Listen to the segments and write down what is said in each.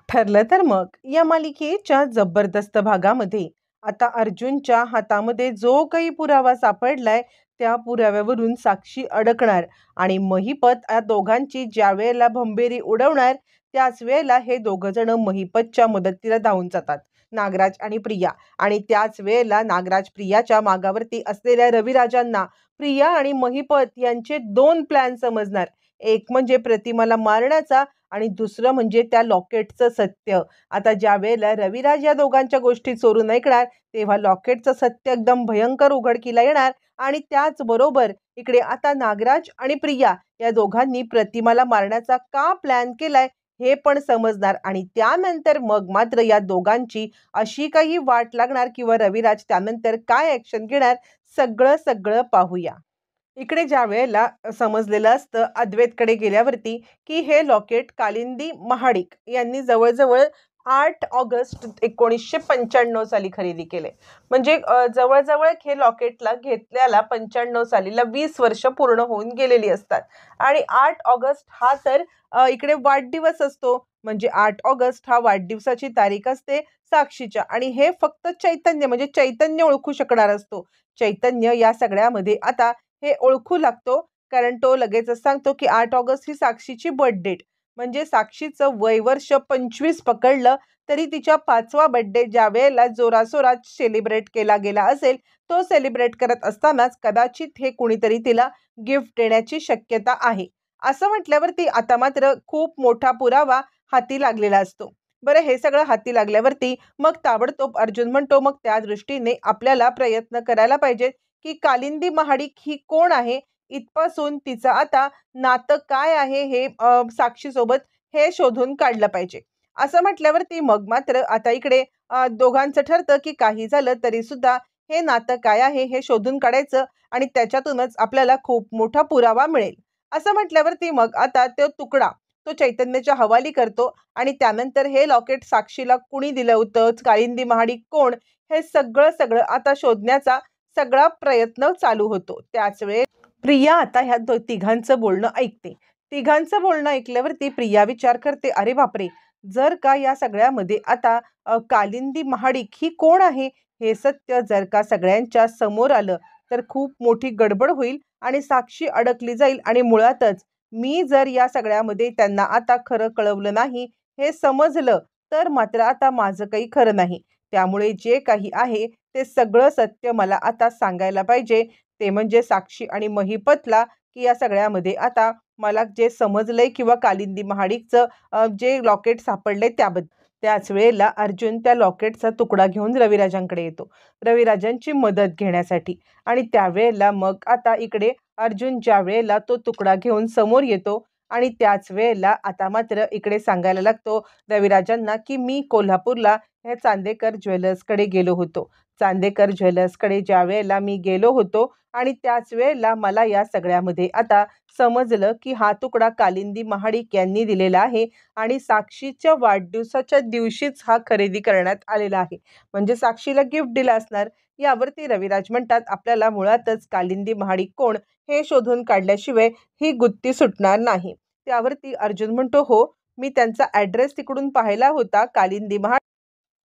ठरलं तर मग या मालिकेच्या जबरदस्त भागामध्ये आता अर्जुनच्या हातामध्ये जो काही पुरावा सापडलाय त्या पुराव्यावरून साक्षी अडकणार आणि महिपत या दोघांची ज्या वेळेला भंबेरी उडवणार त्याच वेळेला हे दोघ जण महिपतच्या मदतीला धावून जातात, नागराज आणि प्रिया. आणि त्याच वेळेला नागराज प्रियाच्या मागावरती असलेल्या रविराजांना प्रिया आणि महिपत यांचे दोन प्लॅन समजणार. एक म्हणजे प्रतिमाला मारण्याचा आणि दुसरं म्हणजे त्या लॉकेटचं सत्य. आता ज्या वेळेला रविराज या दोघांच्या गोष्टी चोरून ऐकणार तेव्हा लॉकेटचं सत्य एकदम भयंकर उघडकीला येणार आणि त्याचबरोबर इकडे आता नागराज आणि प्रिया या दोघांनी प्रतिमाला मारण्याचा का प्लॅन केलाय हे पण समजणार. आणि त्यानंतर मग मात्र या दोघांची अशी काही वाट लागणार किंवा रविराज त्यानंतर काय ऍक्शन घेणार सगळं सगळं पाहूया. इकडे ज्या वेळेला समजलेलं असतं अद्वैतकडे गेल्यावरती की हे लॉकेट कालिंदी महाडिक यांनी जवळजवळ 8 ऑगस्ट 1995 साली खरेदी केले. म्हणजे जवळजवळ हे लॉकेटला घेतल्याला 95 सालीला 20 वर्ष पूर्ण होऊन गेलेली असतात. आणि 8 ऑगस्ट हा तर इकडे वाढदिवस असतो. म्हणजे 8 ऑगस्ट हा वाढदिवसाची तारीख असते साक्षीच्या. आणि हे फक्त चैतन्य म्हणजे चैतन्य ओळखू शकणार असतो. चैतन्य या सगळ्यामध्ये आता हे ओळखू लागतो कारण तो लगेचच सांगतो की 8 ऑगस्ट ही साक्षीची बर्थ डेट. म्हणजे साक्षीचं वय वर्ष 25 पकडलं तरी तिच्या 5वा बर्थडे ज्या वेळेला जोराशोरात सेलिब्रेट केला गेला असेल तो सेलिब्रेट करत असतानाच कदाचित हे कुणीतरी तिला गिफ्ट देण्याची शक्यता आहे. असं म्हटल्यावरती आता मात्र खूप मोठा पुरावा हाती लागलेला असतो. बरं, हे सगळं हाती लागल्यावरती मग ताबडतोब अर्जुन म्हणतो मग त्या दृष्टीने आपल्याला प्रयत्न करायला पाहिजे की कालिंदी महाडिक ही कोण आहे, इथपासून तिचं आता नातं काय आहे हे साक्षीसोबत हे शोधून काढलं पाहिजे. असं म्हटल्यावरती मग मात्र आता इकडे दोघांचं ठरतं की काही झालं तरी सुद्धा हे नातं काय आहे हे शोधून काढायचं आणि त्याच्यातूनच आपल्याला खूप मोठा पुरावा मिळेल. असं म्हटल्यावरती मग आता तो तुकडा तो चैतन्याच्या हवाली करतो आणि त्यानंतर हे लॉकेट साक्षीला कुणी दिलं होतं, कालिंदी महाडिक कोण, हे सगळं सगळं आता शोधण्याचा सगळा प्रयत्न चालू होतो. त्याच वेळेस प्रिया आता ह्या तिघांचं बोलणं ऐकते. तिघांचं बोलणं ऐकल्यावरती प्रिया विचार करते, अरे बापरे, जर का या सगळ्यामध्ये आता कालिंदी महाडिक ही कोण आहे हे सत्य जर का सगळ्यांच्या समोर आलं तर खूप मोठी गडबड होईल आणि साक्षी अडकली जाईल. आणि मुळातच मी जर या सगळ्यामध्ये त्यांना आता खरं कळवलं नाही हे समजलं तर मात्र आता माझं काही खरं नाही. त्यामुळे जे काही आहे ते सगळं सत्य मला आता सांगायला पाहिजे. ते म्हणजे साक्षी आणि महिपतला की या सगळ्यामध्ये आता मला जे समजलंय किंवा कालिंदी महाडिकचं जे लॉकेट सापडलंय त्याबद्दल. त्याच वेळेला अर्जुन त्या लॉकेटचा तुकडा घेऊन रविराजांकडे येतो रविराजांची मदत घेण्यासाठी. आणि त्यावेळेला मग आता इकडे अर्जुन ज्या वेळेला तो तुकडा घेऊन समोर येतो आणि त्याच वेळेला आता मात्र इकडे सांगायला लागतो रविराजांना की मी कोल्हापूरला ह्या चांदेकर ज्वेलर्सकडे गेलो होतो. चांदेकर ज्वेलर्सकडे ज्या वेळेला मी गेलो होतो आणि त्याच वेळेला मला या सगळ्यामध्ये आता समजलं की हा तुकडा कालिंदी महाडिक यांनी दिलेला आहे आणि साक्षीच्या वाढदिवसाच्या दिवशीच हा खरेदी करण्यात आलेला आहे. म्हणजे साक्षीला गिफ्ट दिलं असणार. यावरती रविराज म्हणतात आपल्याला मुळातच कालिंदी महाडिक कोण हे शोधून काढल्याशिवाय ही गुत्ती सुटणार नाही. त्यावरती अर्जुन म्हणतो हो, मी त्यांचा ॲड्रेस तिकडून पाहिला होता. कालिंदी महाडिक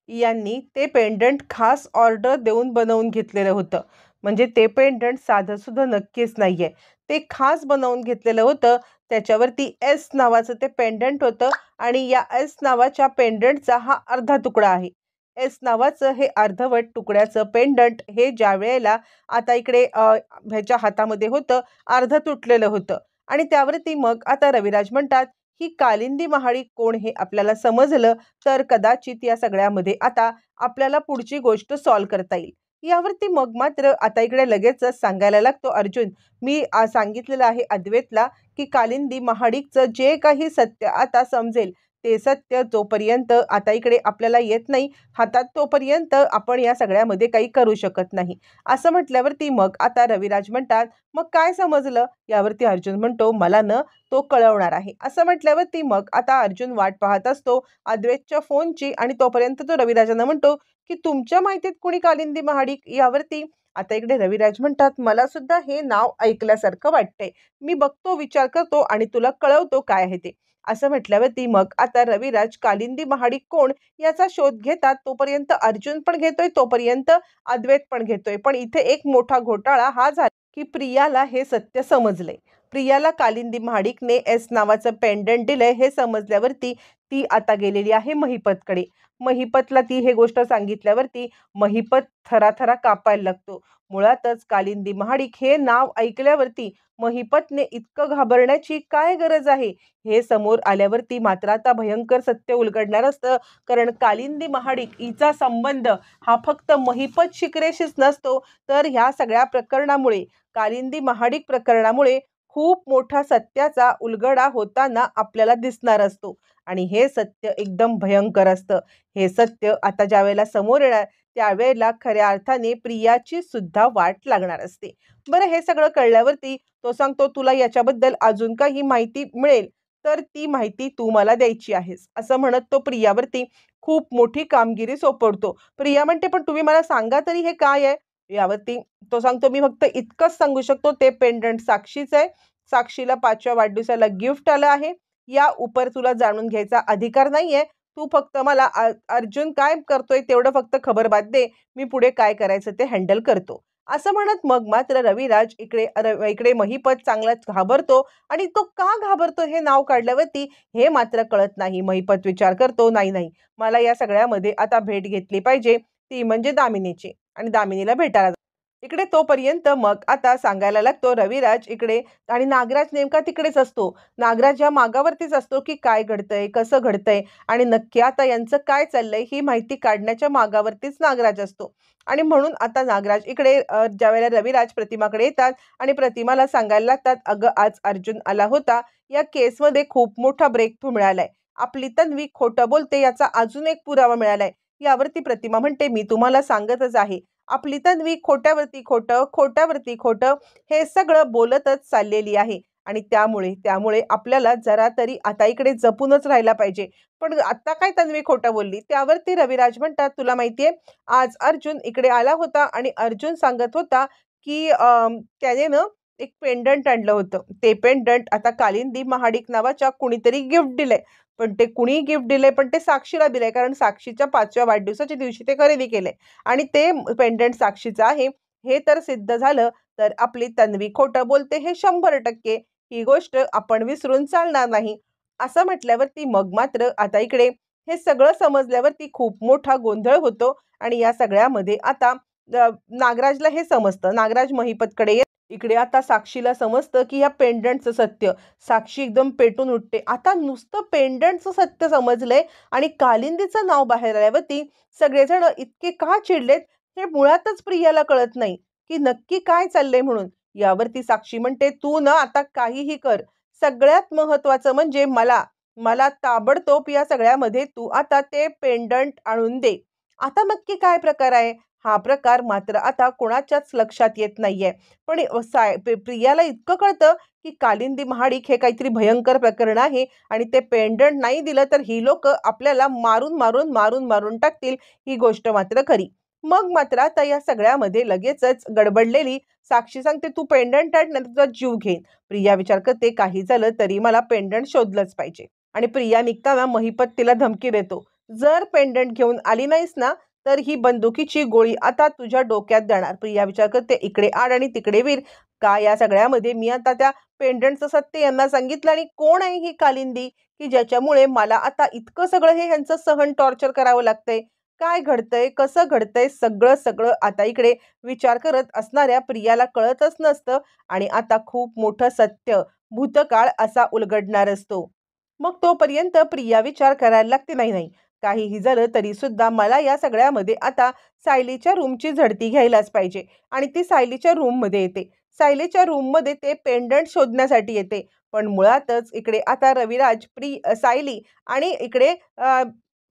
यांनी ते पेंडंट खास ऑर्डर देऊन बनवून घेतलेलं होतं. म्हणजे ते पेंडंट साधं सुद्धा नक्कीच नाहीये, ते खास बनवून घेतलेलं होतं. त्याच्यावरती एस नावाचं ते पेंडंट होतं आणि या एस नावाच्या पेंडंटचा हा अर्धा तुकडा आहे. एस नावाचं हे अर्धवट तुकड्याचं पेंडंट हे ज्या वेळेला आता इकडे ह्याच्या हातामध्ये होतं अर्ध तुटलेलं होतं. आणि त्यावरती मग आता रविराज म्हणतात ही कालिंदी महाडिक कोण हे आपल्याला समजलं तर कदाचित या सगळ्यामध्ये आता आपल्याला पुढची गोष्ट सॉल्व्ह करता येईल. यावरती मग मात्र आता इकडे लगेचच सांगायला लागतो अर्जुन, मी सांगितलेलं आहे अद्वैतला की कालिंदी महाडिकचं जे काही सत्य आता समजेल ते सत्य जोपर्यंत आता इकडे आपल्याला येत नाही हातात तोपर्यंत आपण या सगळ्यामध्ये काही करू शकत नाही. असं म्हटल्यावरती मग आता रविराज म्हणतात मग काय समजलं. यावरती अर्जुन म्हणतो मला न तो कळवणार आहे. असं म्हटल्यावरती मग आता अर्जुन वाट पाहत असतो अद्वैतच्या फोनची आणि तोपर्यंत तो रविराजांना म्हणतो की तुमच्या माहितीत कोणी कालिंदी महाडिक. यावरती आता इकडे रविराज म्हणतात मला सुद्धा हे नाव ऐकल्यासारखं वाटतंय, मी बघतो विचार करतो आणि तुला कळवतो काय आहे ते. असं म्हटल्यावरती मग आता रविराज कालिंदी महाडिक कोण याचा शोध घेतात. तोपर्यंत अर्जुन पण घेतोय, तोपर्यंत अद्वैत पण घेतोय. पण इथे एक मोठा घोटाळा हा झाला की प्रियाला हे सत्य समजलंय. प्रियाला कालिंदी महाडिकने एस नावाचं पेंडंट दिलंय हे समजल्यावरती ती आता गेलेली आहे महिपतकडे. महिपतला ती हे गोष्ट सांगितल्यावरती महिपत थराथरा कापायला लागतो. मुळातच कालिंदी महाडिक हे नाव ऐकल्यावरती महिपतने इतकं घाबरण्याची काय गरज आहे हे समोर आल्यावरती मात्र आता भयंकर सत्य उलगडणार असतं. कारण कालिंदी महाडिक हिचा संबंध हा फक्त महिपत शिकरेशीच नसतो, तर ह्या सगळ्या प्रकरणामुळे, कालिंदी महाडिक प्रकरणामुळे खूप मोठा सत्याचा उलगडा होताना आपल्याला दिसणार असतो. आणि हे सत्य एकदम भयंकर असतं. हे सत्य आता ज्यावेळेला समोर येणार त्यावेळेला खऱ्या अर्थाने प्रियाची सुद्धा वाट लागणार असते. बरं, हे सगळं कळल्यावरती तो सांगतो, तुला याच्याबद्दल अजून काही माहिती मिळेल तर ती माहिती तू मला द्यायची आहेस. असं म्हणत तो प्रियावरती खूप मोठी कामगिरी सोपवतो. प्रिया म्हणते, पण तुम्ही मला सांगा तरी हे काय आहे? यावरती तो सांगतो, मी फक्त इतकंच सांगू शकतो, ते पेंडंट साक्षीच आहे. साक्षीला 5व्या वाढदिवसाला गिफ्ट आलं आहे. या उपर तुला जाणून घ्यायचा अधिकार नाहीये. तू फक्त मला अर्जुन काय करतोय तेवढं फक्त खबरबात दे. मी पुढे काय करायचं ते हँडल करतो. असं म्हणत मग मात्र रविराज इकडे महिपत चांगलाच घाबरतो. आणि तो का घाबरतो हे नाव काढल्यावरती हे मात्र कळत नाही. महिपत विचार करतो, नाही नाही, मला या सगळ्यामध्ये आता भेट घेतली पाहिजे, ती म्हणजे दामिनीची. आणि दामिनीला भेटायला इकडे तोपर्यंत मग आता सांगायला लागतो रविराज इकडे. आणि नागराज नेमका तिकडेच असतो. नागराज या मागावरतीच असतो की काय घडतंय, कसं घडतंय आणि नक्की आता यांचं काय चाललंय ही माहिती काढण्याच्या मागावरतीच नागराज असतो. आणि म्हणून आता नागराज इकडे ज्यावेळेला रविराज प्रतिमाकडे येतात आणि प्रतिमाला सांगायला लागतात, अगं आज अर्जुन आला होता, या केसमध्ये खूप मोठा ब्रेक थ्रू मिळालाय. आपली तन्वी खोटं बोलते याचा अजून एक पुरावा मिळालाय. यावरती प्रतिमा म्हणते, मी तुम्हाला सांगतच आहे, आपली तन्वी खोट्यावरती खोटं, खोट्यावरती खोटं हे सगळं बोलतच चाललेली आहे. आणि त्यामुळे आपल्याला जरा तरी आता इकडे जपूनच राहायला पाहिजे. पण आता काय तन्वी खोटं बोलली? त्यावरती रविराज म्हणतात, तुला माहितीये, आज अर्जुन इकडे आला होता आणि अर्जुन सांगत होता की त्याने ना एक पेंडंट आणलं होतं. ते पेंडंट आता कालिंदी महाडिक नावाच्या कुणीतरी गिफ्ट दिलंय. पण ते कुणी गिफ्ट दिलंय, पण ते साक्षीला दिलंय. कारण साक्षीच्या 5व्या वाढदिवसाच्या दिवशी ते खरेदी केलंय. आणि ते पेंडंट साक्षीचं आहे हे तर सिद्ध झालं तर आपली तन्वी खोटं बोलते हे 100%. ही गोष्ट आपण विसरून चालणार नाही. असं म्हटल्यावरती मग मात्र आता इकडे हे सगळं समजल्यावरती खूप मोठा गोंधळ होतो. आणि या सगळ्यामध्ये आता नागराजला हे समजतं. नागराज महिपतकडे इकडे आता साक्षीला समजतं की या पेंडंटचं सत्य. साक्षी एकदम पेटून उठते. आता नुसतं पेंडंटचं सत्य समजलंय आणि कालिंदीचं नाव बाहेर आल्यावरती सगळेजण इतके का चिडलेत हे मुळातच प्रियाला कळत नाही की नक्की काय चाललंय म्हणून. यावरती साक्षी म्हणते, तू ना आता काहीही कर, सगळ्यात महत्वाचं म्हणजे मला मला ताबडतोब या सगळ्यामध्ये तू आता ते पेंडंट आणून दे. आता नक्की काय प्रकार आहे? हा प्रकार मात्र आता कोणाच्याच लक्षात येत नाहीये. पण प्रियाला इतकं कळतं की कालिंदी महाडिक हे काहीतरी भयंकर प्रकरण आहे आणि ते पेंडंट नाही दिलं तर ही लोक आपल्याला मारून मारून मारून मारून टाकतील, ही गोष्ट मात्र खरी. मग मात्र आता या सगळ्यामध्ये लगेचच गडबडलेली साक्षी सांगते, तू पेंडंट आण नाही तुझा जीव घेईन. प्रिया विचार करते, काही झालं तरी मला पेंडंट शोधलंच पाहिजे. आणि प्रिया निघताना महिपत तिला धमकी देतो, जर पेंडंट घेऊन आली नाहीस ना तर ही बंदुकीची गोळी आता तुझ्या डोक्यात जाणार. प्रिया विचार करते, इकडे आड आणि तिकडे वीर. का या सगळ्यामध्ये मी आता त्या पेंडंटचं सत्य यांना सांगितलं आणि कोण आहे ही कालिंदी की ज्याच्यामुळे मला आता इतकं सगळं हे ह्यांचं सहन टॉर्चर करावं लागतंय? काय घडतंय, कसं घडतंय, सगळं सगळं आता इकडे विचार करत असणाऱ्या प्रियाला कळतच नसतं. आणि आता खूप मोठं सत्य भूतकाळ असा उलगडणार असतो. मग तोपर्यंत प्रिया विचार करायला लागते, नाही नाही, काहीही झालं तरी सुद्धा मला या सगळ्यामध्ये आता सायलीच्या रूमची झडती घ्यायलाच पाहिजे. आणि ती सायलीच्या रूममध्ये येते. सायलीच्या रूममध्ये ते पेंडंट शोधण्यासाठी येते. पण मुळातच इकडे आता रविराज, सायली आणि इकडे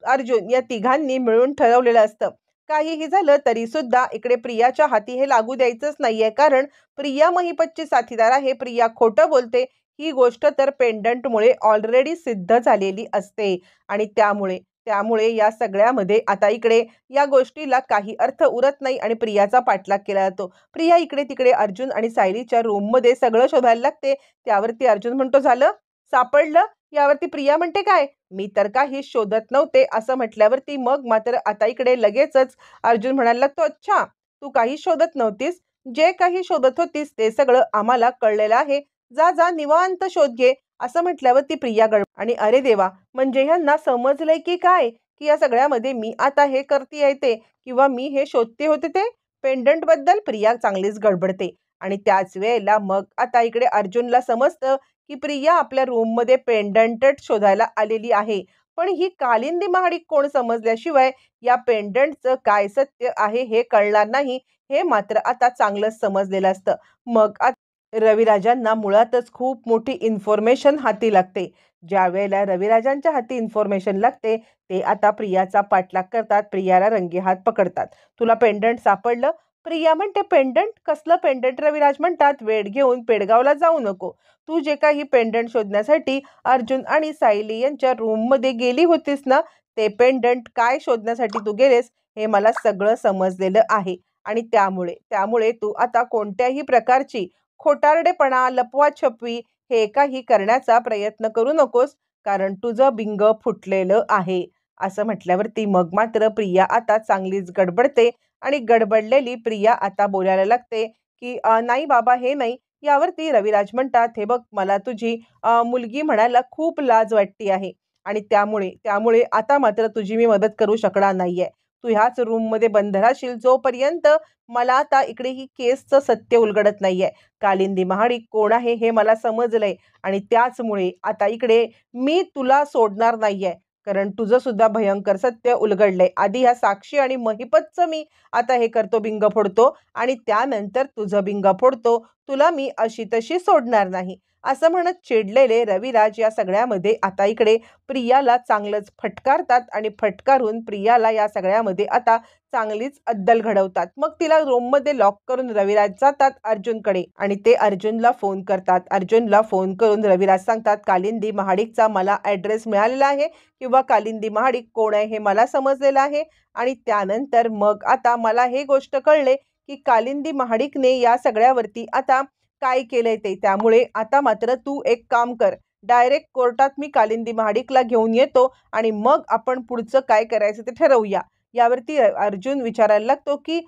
अर्जुन या तिघांनी मिळून ठरवलेलं असतं, काहीही झालं तरी सुद्धा इकडे प्रियाच्या हाती हे लागू द्यायचंच नाहीये. कारण प्रिया महिपतची साथीदार आहे, प्रिया खोटं बोलते ही गोष्ट तर पेंडंटमुळे ऑलरेडी सिद्ध झालेली असते. आणि त्यामुळे त्यामुळे या सगळ्यामध्ये आता इकडे या गोष्टीला काही अर्थ उरत नाही आणि प्रियाचा पाठलाग केला जातो. प्रिया इकडे तिकडे अर्जुन आणि सायलीच्या रूममध्ये सगळं शोधायला लागते. त्यावरती अर्जुन म्हणतो, झालं, सापडलं, यावरती प्रिया म्हणते, "काय? मी तर काही शोधत नव्हते." असं म्हटल्यावरती मग मात्र आता इकडे लगेचच अर्जुन म्हणायला लागतो, "अच्छा, तू काही शोधत नव्हतीस. जे काही शोधत होतीस ते सगळं आम्हाला कळलेलं आहे. जा, जा निवांत शोध घे." असं म्हटल्यावरती प्रिया आणि अरे देवा! म्हणजे ह्यांना समजलंय की काय, की या सगळ्यामध्ये मी आता हे करतीये ते किंवा मी हे शोधते होते ते पेंडंटबद्दल प्रिया चांगलीच गडबडते. आणि त्याच वेळेला मग आता इकडे अर्जुनला समजतं, की प्रिया आपल्या रूममध्ये पेंडंटच शोधायला आलेली आहे. पण ही कालिंदी महाडिक कोण समजल्याशिवाय या पेंडंटचं काय सत्य आहे हे कळणार नाही, हे मात्र आता चांगलंच समजलेलं असतं. मग रविराजांना मुळातच खूप मोठी इन्फॉर्मेशन हाती लागते. ज्यावेळेला रविराजांच्या हाती इन्फॉर्मेशन लागते, ते आता प्रियाचा पाठलाग करतात, प्रियाला रंगेहात पकडतात. "तुला पेंडंट सापडलं?" प्रिया म्हणते, "पेंडंट? कसलं पेंडंट?" रविराज म्हणतात, "वेळ घेऊन पेडगावला जाऊ नको. तू जे काही पेंडंट शोधण्यासाठी अर्जुन आणि सायली यांच्या रूममध्ये गेली होतीस ना, ते पेंडंट काय शोधण्यासाठी तू गेलेस, हे मला सगळं समजलेलं आहे. आणि त्यामुळे त्यामुळे तू आता कोणत्याही प्रकारची खोटारडेपणा, लपवाछपवी हे काही करण्याचा प्रयत्न करू नकोस, कारण तुझं बिंग फुटलेलं आहे." असं म्हटल्यावरती मग मात्र प्रिया आता चांगलीच गडबडते आणि गडबडलेली प्रिया आता बोलायला लागते, की नाही बाबा हे नाही." यावरती रविराज म्हणतात, "हे बघ मला तुझी मुलगी म्हणायला खूप लाज वाटते आहे आणि त्यामुळे त्यामुळे आता मात्र तुझी मी मदत करू शकणार नाहीये. तू ह्याच रूममध्ये बंद राहशील जोपर्यंत मला आता इकडे ही केसचं सत्य उलगडत नाहीये. कालिंदी महाडिक कोण आहे हे मला समजलंय आणि त्याचमुळे आता इकडे मी तुला सोडणार नाहीये. कारण तुझं सुद्धा भयंकर सत्य उलगडलंय. आधी ह्या साक्षी आणि महिपतचं मी आता हे करतो, बिंग फोडतो आणि त्यानंतर तुझं बिंग फोडतो. तुला मी अशी तशी सोडणार नाही." असं म्हणत चिडलेले रविराज या सगळ्यामध्ये आता इकडे प्रियाला चांगलंच फटकारतात आणि फटकारून प्रियाला या सगळ्यामध्ये आता चांगलीच अद्दल घडवतात. मग तिला रूममध्ये लॉक करून रविराज जातात अर्जुनकडे आणि ते अर्जुनला फोन करतात. अर्जुनला फोन करून रविराज सांगतात, "कालिंदी महाडिकचा मला ॲड्रेस मिळालेला आहे किंवा कालिंदी महाडिक कोण आहे हे मला समजलेलं आहे आणि त्यानंतर मग आता मला हे गोष्ट कळले, की कालिंदी महाडिकने या सगळ्यावरती आता काय केलंय ते. त्यामुळे आता मात्र तू एक काम कर, डायरेक्ट कोर्टात मी कालिंदी महाडिकला घेऊन येतो आणि मग आपण पुढचं काय करायचं ते ठरवूया." यावरती अर्जुन विचारायला लागतो, की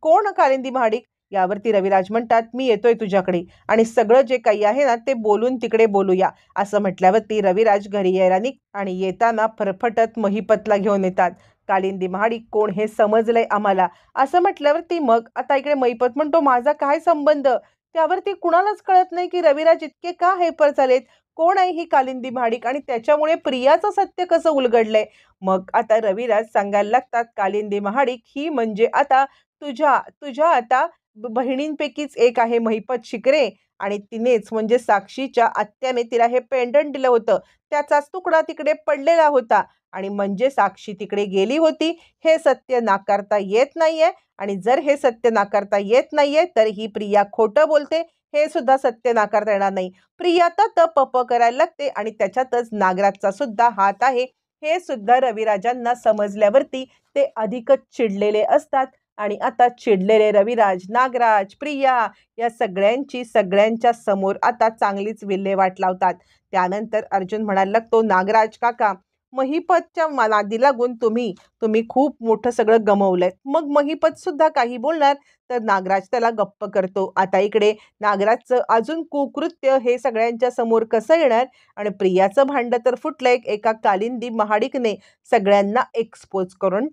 "कोण कालिंदी महाडिक?" यावरती रविराज म्हणतात, "मी येतोय तुझ्याकडे आणि सगळं जे काही आहे ना, ते बोलून तिकडे बोलूया." असं म्हटल्यावरती रविराज घरी यायला आणि येताना फरफटत महिपतला घेऊन येतात. "कालिंदी महाडिक कोण हे समजलंय आम्हाला." असं म्हटल्यावरती मग आता इकडे महिपत म्हणतो, "माझा काय संबंध?" त्यावरती कुणालाच कळत नाही, की रविराज इतके का हायपर झालेत? कोण आहे ही कालिंदी महाडिक आणि त्याच्यामुळे प्रियाचं सत्य कसं उलगडलंय? मग आता रविराज सांगायला लागतात, "कालिंदी महाडिक ही म्हणजे आता तुझ्या तुझ्या आता बहिणींपैकीच एक आहे महिपत शिकरे आणि तिनेच म्हणजे साक्षीच्या आत्याने तिला हे पेंडंट दिलं होतं. त्याचाच तुकडा तिकडे पडलेला होता आणि म्हणजे साक्षी तिकडे गेली होती. हे सत्य नाकारता येत नाहीये आणि जर हे सत्य नाकारता येत नाहीये, तर ही प्रिया खोटं बोलते, हे सुद्धा सत्य नाकारता येणार नाही." प्रिया तर पप करायला लागते आणि त्याच्यातच नागराजचा सुद्धा हात आहे, हे सुद्धा रविराजांना समजल्यावरती ते अधिकच चिडलेले असतात आणि आता चिडलेले रविराज, नागराज, प्रिया या सगळ्यांच्या समोर आता चांगलीच विल्हेवाट लावतात. त्यानंतर अर्जुन म्हणायला लागतो, "नागराज काका, महिपतच्या नादी लागून तुम्ही तुम्ही खूप मोठं सगळं गमावलंय." मग महिपत सुद्धा काही बोलणार, तर नागराज त्याला गप्प करतो. आता इकडे नागराजचं अजून कुकृत्य हे सगळ्यांच्या समोर कसं येणार आणि प्रियाचं भांडं तर फुटलंय, एका कालिंदी महाडिकने सगळ्यांना एक्सपोज करून